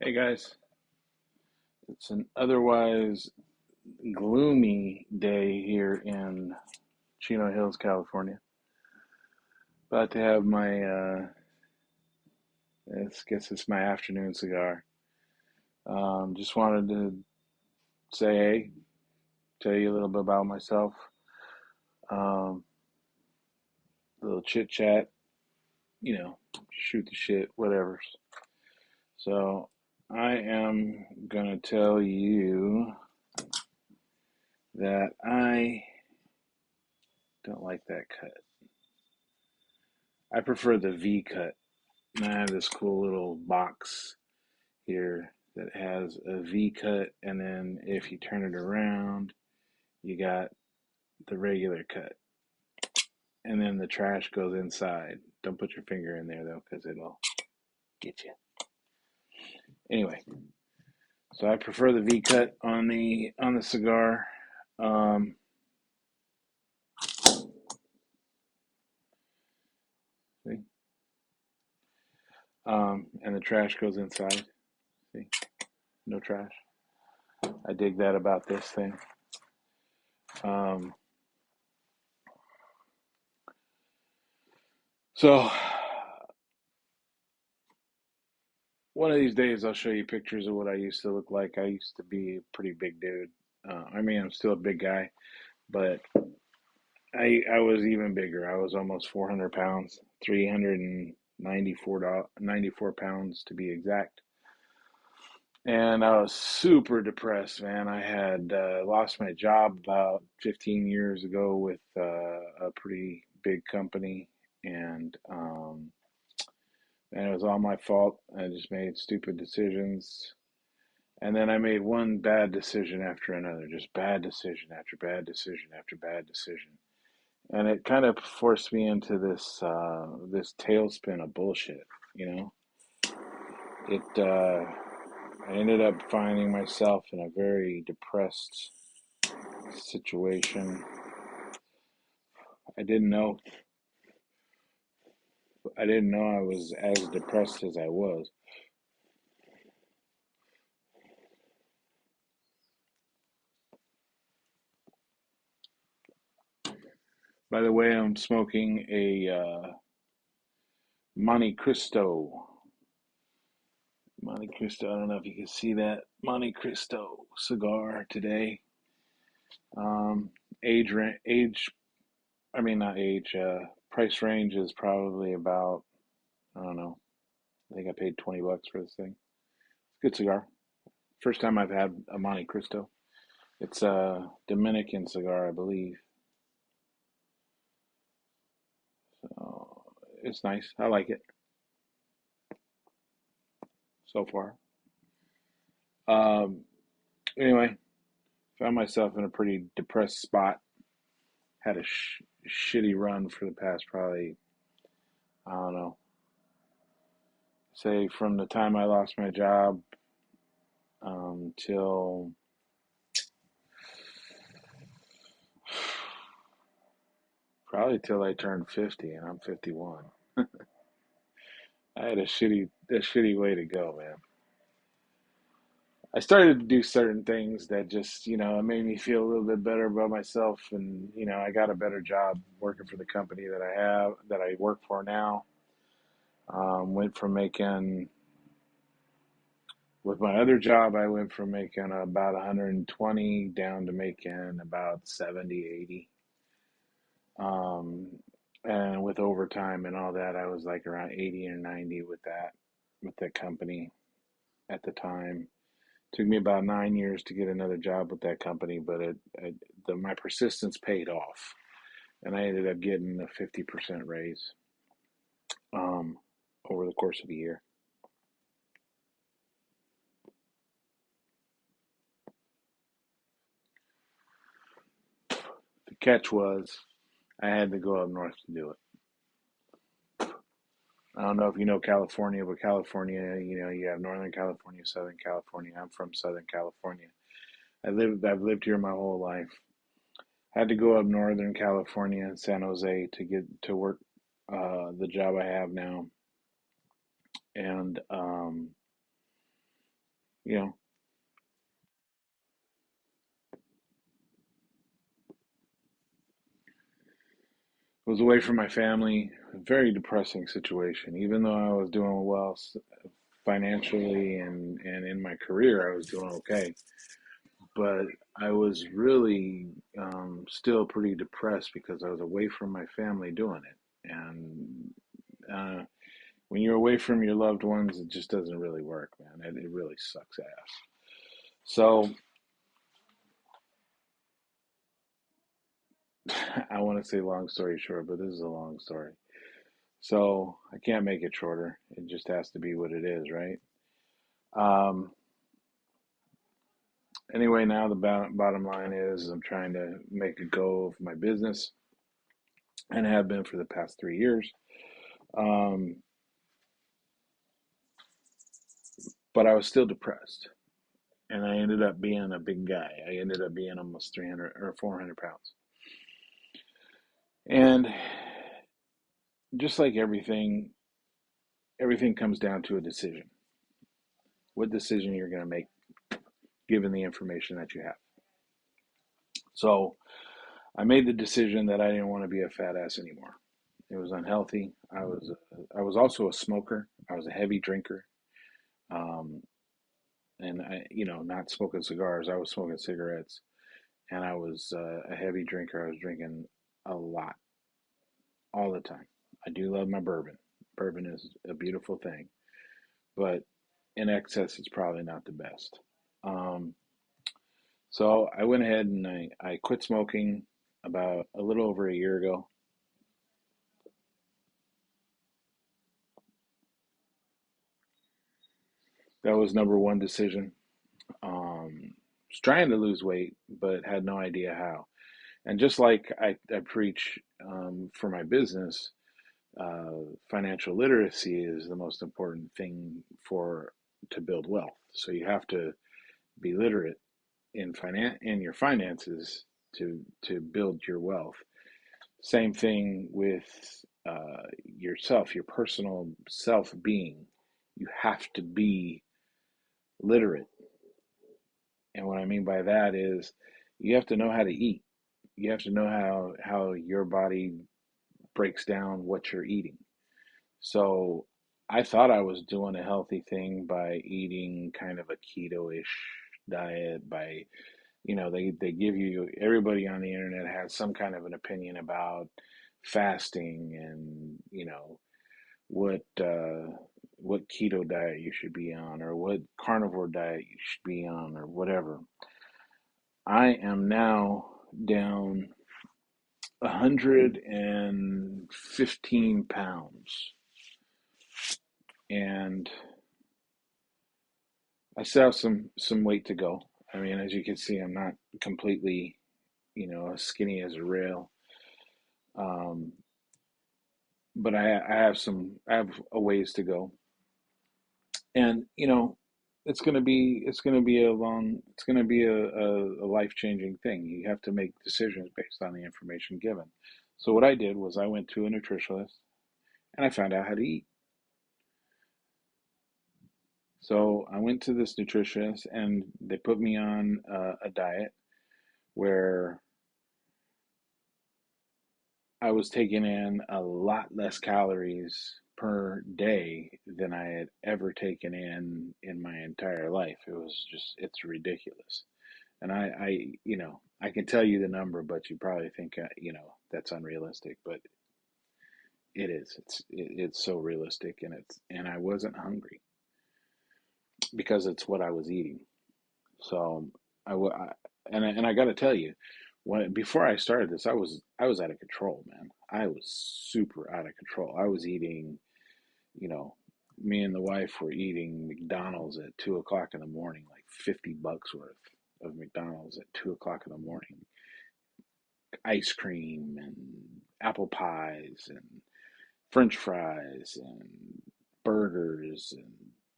Hey guys, it's an otherwise gloomy day here in Chino Hills, California. About to have my, I guess it's my afternoon cigar. Just wanted to say hey, tell you a little bit about myself, um, a little chit chat, shoot the shit, whatever. So I am gonna tell you that I don't like that cut. I prefer the V cut. And I have this cool little box here that has a V cut, and then if you turn it around, you got the regular cut, and then the trash goes inside. Don't put your finger in there though, because it'll get you. Anyway, so I prefer the V cut on the cigar. Um, see, and the trash goes inside. See, no trash. I dig that about this thing. Um, so one of these days, I'll show you pictures of what I used to look like. I used to be a pretty big dude. I'm still a big guy, but I was even bigger. I was almost 400 pounds, 394 pounds to be exact. And I was super depressed, man. I had lost my job about 15 years ago with a pretty big company, and it was all my fault. I just made stupid decisions. And then I made one bad decision after another, just bad decision after bad decision after bad decision. And it kind of forced me into this tailspin of bullshit, you know? I ended up finding myself in a very depressed situation. I didn't know I didn't know I was as depressed as I was. By the way, I'm smoking a Monte Cristo. Monte Cristo. I don't know if you can see that Monte Cristo cigar today. Um, age. I mean, not age. Price range is probably about. I don't know. I think I paid $20 for this thing. Good cigar. First time I've had a Monte Cristo. It's a Dominican cigar, I believe. So it's nice. I like it so far. Um, anyway, found myself in a pretty depressed spot. Had a shitty run for the past probably, I don't know, say from the time I lost my job till probably till I turned 50, and I'm 51. I had a shitty way to go, man. I started to do certain things that just, it made me feel a little bit better about myself, and I got a better job working for the company that I work for now. Went from making With my other job, I went from making about 120 down to making about 70, 80. Um, and with overtime and all that, I was like around 80 or 90 with that company at the time. Took me about 9 years to get another job with that company, but my persistence paid off, and I ended up getting a 50% raise um, over the course of a year. The catch was I had to go up north to do it. I don't know if you know California, but California, you have Northern California, Southern California. I'm from Southern California. I've lived here my whole life. I had to go up Northern California, San Jose, to get to work the job I have now, and you know, was away from my family. A very depressing situation. Even though I was doing well financially and in my career, I was doing okay. But I was really still pretty depressed because I was away from my family doing it. And uh, when you're away from your loved ones, it just doesn't really work, man. It really sucks ass. So I want to say long story short, but this is a long story. So I can't make it shorter. It just has to be what it is, right? Um, anyway, now the bottom line is I'm trying to make a go of my business and have been for the past 3 years. Um, but I was still depressed, and I ended up being a big guy. I ended up being almost 300 or 400 pounds. And just like everything, everything comes down to a decision. What decision you're going to make given the information that you have. So I made the decision that I didn't want to be a fat ass anymore. It was unhealthy. I was also a smoker. I was a heavy drinker. Um, and not smoking cigars. I was smoking cigarettes, and I was a heavy drinker. I was drinking a lot, all the time. I do love my bourbon. Bourbon is a beautiful thing, but in excess, it's probably not the best. Um, so I went ahead and I quit smoking about a little over a year ago. That was number one decision. Was trying to lose weight, but had no idea how. And just like I preach for my business, uh, financial literacy is the most important thing for to build wealth. So you have to be literate in your finances to build your wealth. Same thing with yourself, your personal self being. You have to be literate. And what I mean by that is you have to know how to eat. You have to know how your body breaks down what you're eating. So I thought I was doing a healthy thing by eating kind of a keto-ish diet by, they give you, everybody on the internet has some kind of an opinion about fasting and, what keto diet you should be on or what carnivore diet you should be on or whatever. I am now down 115 pounds, and I still have some weight to go. I mean, as you can see, I'm not completely, as skinny as a rail. Um, but I have a ways to go, and it's gonna be a life changing thing. You have to make decisions based on the information given. So what I did was I went to a nutritionist and I found out how to eat. So I went to this nutritionist and they put me on a diet where I was taking in a lot less calories per day than I had ever taken in my entire life. It's ridiculous. And I can tell you the number, but you probably think, that's unrealistic, but it is. It's so realistic, and I wasn't hungry because it's what I was eating. So and I got to tell you, before I started this, I was out of control, man. I was super out of control. I was eating, you know, me and the wife were eating McDonald's at 2 o'clock in the morning, like $50 worth of McDonald's at 2 o'clock in the morning. Ice cream and apple pies and French fries and burgers and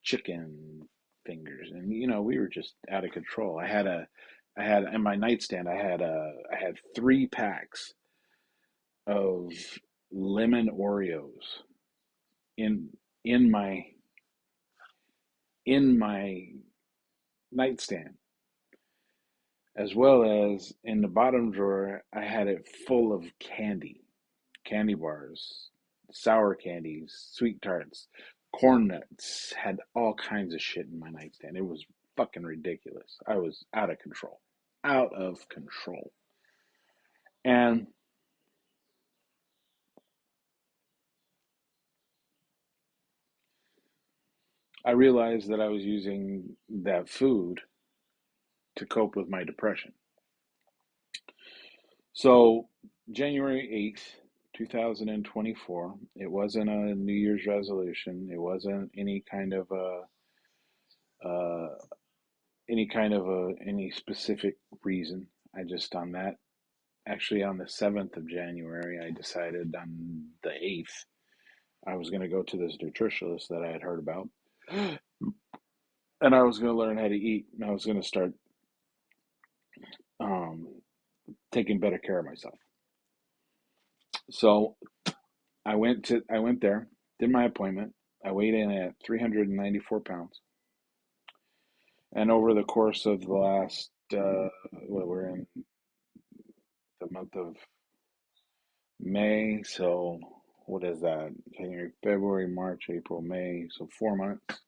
chicken fingers, and we were just out of control. I had in my nightstand, I had 3 packs of lemon Oreos in in my in my nightstand, as well as in the bottom drawer, I had it full of candy, candy bars, sour candies, sweet tarts, corn nuts, had all kinds of shit in my nightstand. It was fucking ridiculous. I was out of control. Out of control. And I realized that I was using that food to cope with my depression. So, January 8th, 2024, it wasn't a New Year's resolution. It wasn't uh, any specific reason. I just on that, actually on the 7th of January, I decided on the 8th, I was going to go to this nutritionist that I had heard about. And I was going to learn how to eat. And I was going to start um, taking better care of myself. So I went there, did my appointment. I weighed in at 394 pounds, and over the course of the last we're in the month of May, so what is that? January, February, March, April, May, so 4 months.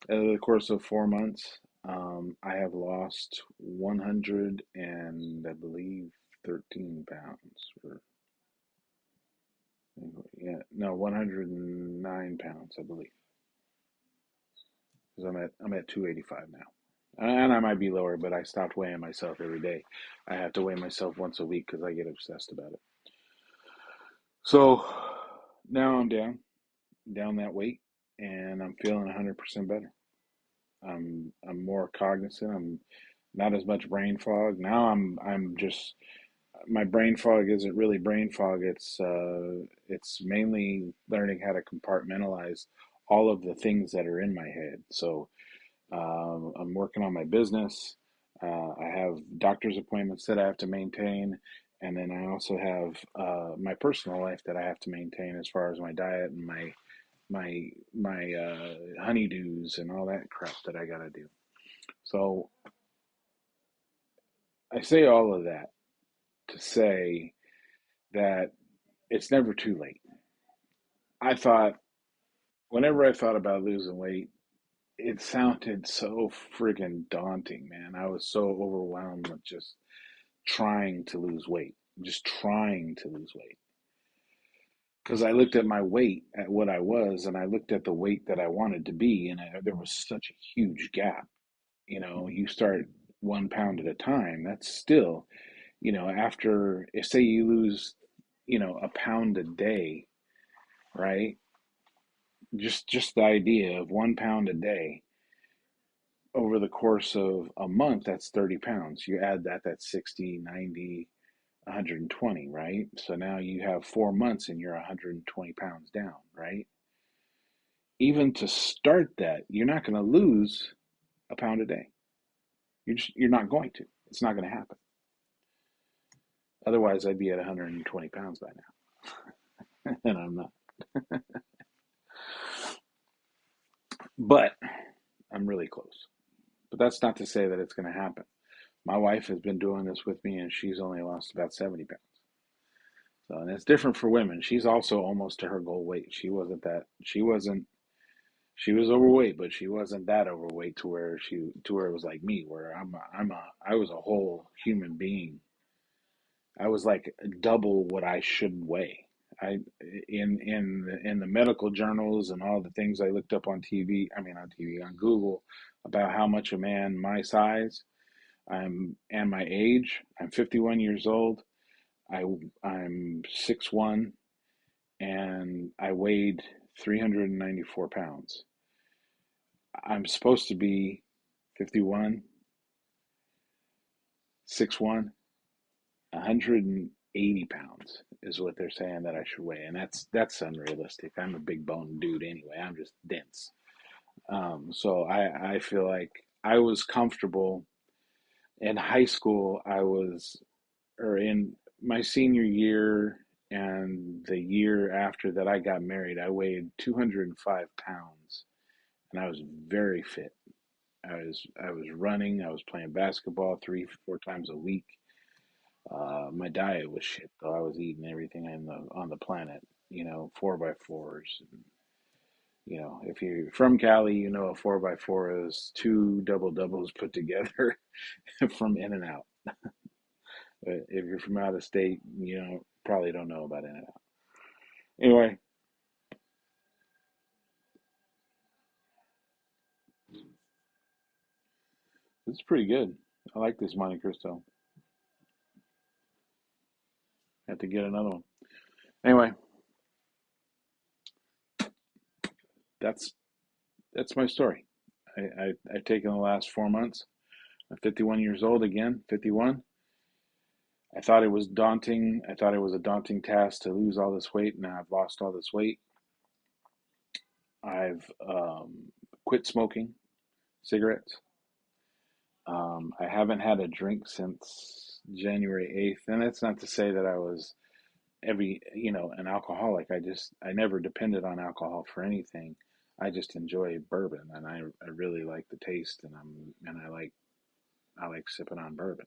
Over the course of 4 months, I have lost 100 and I believe 13 pounds. Or, yeah, no, 109 pounds, I believe, because I'm at 285 now. And I might be lower, but I stopped weighing myself every day. I have to weigh myself once a week because I get obsessed about it. So now I'm down that weight, and I'm feeling 100% better. I'm more cognizant. I'm not as much brain fog. Now I'm just my brain fog isn't really brain fog. It's mainly learning how to compartmentalize all of the things that are in my head. So I'm working on my business. I have doctor's appointments that I have to maintain, and then I also have my personal life that I have to maintain as far as my diet and my honeydews and all that crap that I gotta do. So I say all of that to say that it's never too late. I thought whenever I thought about losing weight, it sounded so friggin' daunting, man. I was so overwhelmed with just trying to lose weight, just trying to lose weight. Because I looked at my weight, at what I was, and I looked at the weight that I wanted to be, and there was such a huge gap. You start 1 pound at a time. That's still, after, if say you lose, a pound a day, right? Just the idea of 1 pound a day over the course of a month, that's 30 pounds. You add that, that's 60, 90, 120, right? So now you have 4 months and you're 120 pounds down, right? Even to start that, you're not going to lose a pound a day. You're not going to. It's not going to happen. Otherwise, I'd be at 120 pounds by now, and I'm not. But I'm really close. But that's not to say that it's going to happen. My wife has been doing this with me, and she's only lost about 70 pounds. So, and it's different for women. She's also almost to her goal weight. She was overweight, but she wasn't that overweight to where it was like me, where I was a whole human being. I was like double what I should weigh. I in the medical journals and all the things I looked up on TV, I mean on TV, on Google, about how much a man my size, and my age. I'm 51 years old. I I'm 6'1", and I weighed 394 pounds. I'm supposed to be 51, 6'1", 180 pounds is what they're saying that I should weigh, and that's unrealistic. I'm a big bone dude anyway. I'm just dense. So I feel like I was comfortable in high school. Or in my senior year and the year after that I got married, I weighed 205 pounds, and I was very fit. I was running. I was playing basketball 3, 4 times a week. My diet was shit though. I was eating everything on the planet. 4x4s. If you're from Cali, a 4x4 is two double doubles put together from In and Out. But if you're from out of state, probably don't know about In and Out. Anyway, it's pretty good. I like this Monte Cristo. Have to get another one. Anyway, that's that's my story. I've taken the last 4 months. I'm 51 years old again, 51. I thought it was daunting. I thought it was a daunting task to lose all this weight. Now I've lost all this weight. I've quit smoking cigarettes. I haven't had a drink since January 8th. And that's not to say that I was an alcoholic. I never depended on alcohol for anything. I just enjoy bourbon and I really like the taste and I like sipping on bourbon.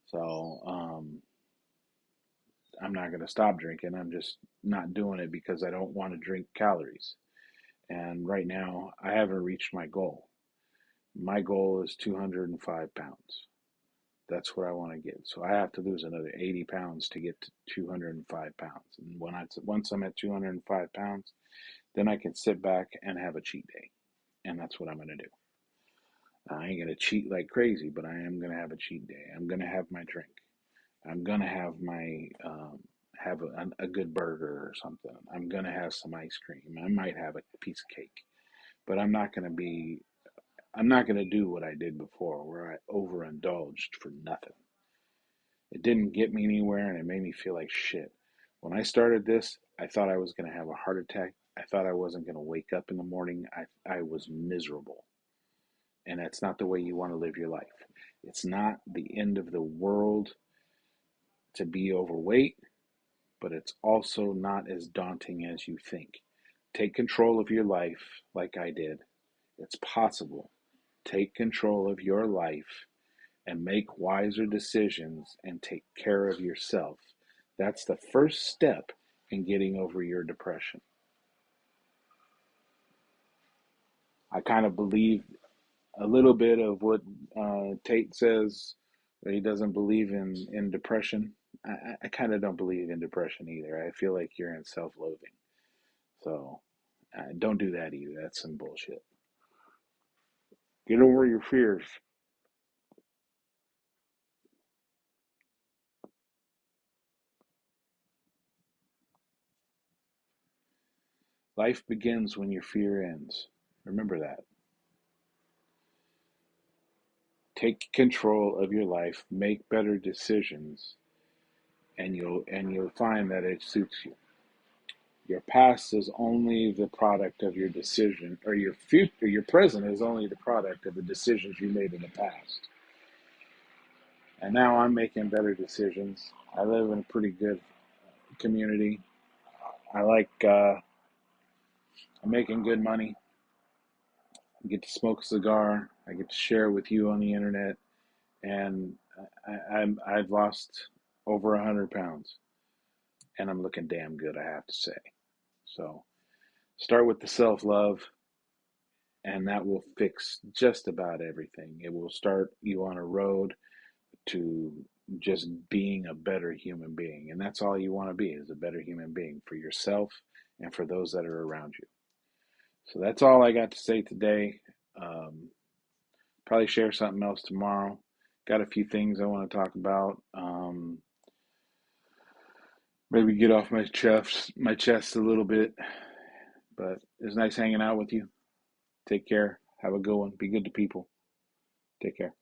So, I'm not going to stop drinking. I'm just not doing it because I don't want to drink calories. And right now, I haven't reached my goal. My goal is 205 pounds. That's what I want to get. So I have to lose another 80 pounds to get to 205 pounds. And once I'm at 205 pounds, then I can sit back and have a cheat day. And that's what I'm going to do. I ain't going to cheat like crazy, but I am going to have a cheat day. I'm going to have my drink. I'm going to have my have a good burger or something. I'm going to have some ice cream. I might have a piece of cake. But I'm not going to do what I did before where I overindulged for nothing. It didn't get me anywhere and it made me feel like shit. When I started this, I thought I was going to have a heart attack. I thought I wasn't going to wake up in the morning. I was miserable. And that's not the way you want to live your life. It's not the end of the world to be overweight, but it's also not as daunting as you think. Take control of your life like I did. It's possible. Take control of your life and make wiser decisions and take care of yourself. That's the first step in getting over your depression. I kind of believe a little bit of what Tate says, that he doesn't believe in depression. I kind of don't believe in depression either. I feel like you're in self loathing. So don't do that either. That's some bullshit. Get over your fears. Life begins when your fear ends. Remember that. Take control of your life, make better decisions, and you'll find that it suits you. Your past is only the product of your decision, or your future, your present is only the product of the decisions you made in the past. And now I'm making better decisions. I live in a pretty good community. I like I'm making good money. I get to smoke a cigar. I get to share it with you on the internet, and I've lost over 100 pounds, and I'm looking damn good, I have to say. So start with the self love, and that will fix just about everything. It will start you on a road to just being a better human being, and that's all you want to be, is a better human being for yourself and for those that are around you. So that's all I got to say today. Um, Probably share something else tomorrow. Got a few things I want to talk about. Maybe get off my chest a little bit. But it's nice hanging out with you. Take care. Have a good one. Be good to people. Take care.